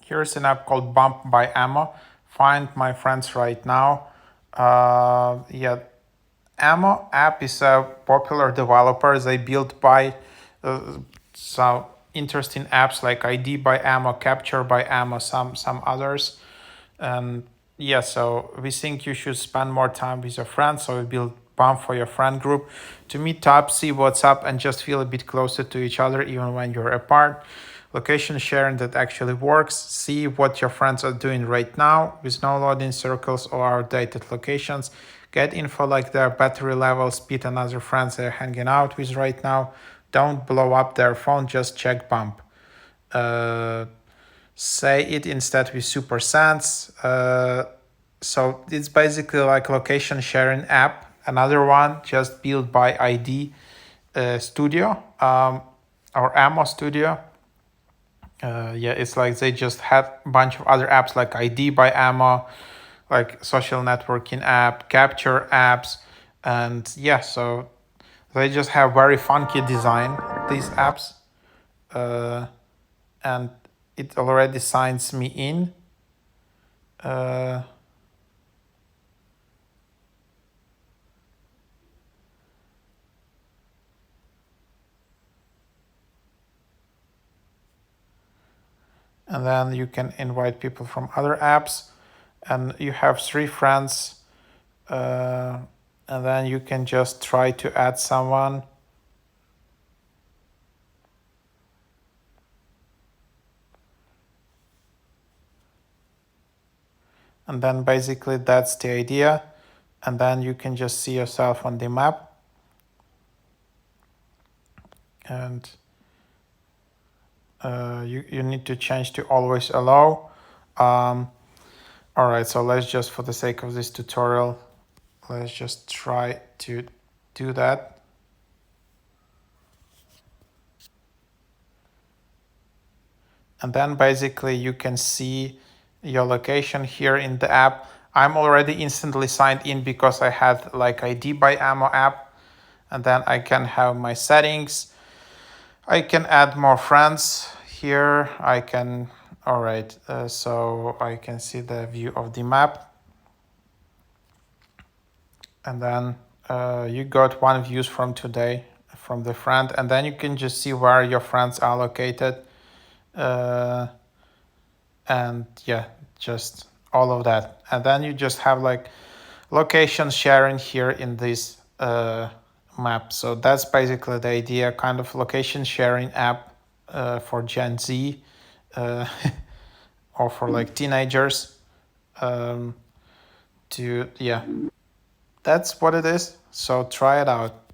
Here's an app called Bump by Ammo. Find my friends right now. Yeah, Ammo app is a popular developer. They built by some interesting apps like ID by Ammo, Capture by Ammo, some others. And yeah, so we think you should spend more time with your friends. So we build Bump for your friend group to meet up, see what's up, and just feel a bit closer to each other even when you're apart. Location sharing that actually works. See what your friends are doing right now with no loading circles or outdated locations. Get info like their battery level, speed, and other friends they're hanging out with right now. Don't blow up their phone, just check Bump. Uh, Say it instead with super sense. So it's basically like location sharing app. Another one just built by ID Studio or Ammo Studio. Yeah, it's like they just have a bunch of other apps like ID by Ammo, like social networking app, capture apps, and yeah, so they just have very funky design, these apps. And it already signs me in. Uh, and then you can invite people from other apps, and you have 3 friends, uh, and then you can just try to add someone. And then basically that's the idea, and then you can just see yourself on the map. And you need to change to always allow. All right, so let's just, for the sake of this tutorial, let's just try to do that. And then basically you can see your location here in the app. I'm already instantly signed in because I had like ID by Ammo app, and then I can have my settings. I can add more friends here. I can, all right, so I can see the view of the map. And then you got 1 views from today from the friend, and then you can just see where your friends are located. And yeah, just all of that. And then you just have like location sharing here in this map. So that's basically the idea, kind of location sharing app for Gen Z uh, or for like teenagers. To yeah, that's what it is. So try it out.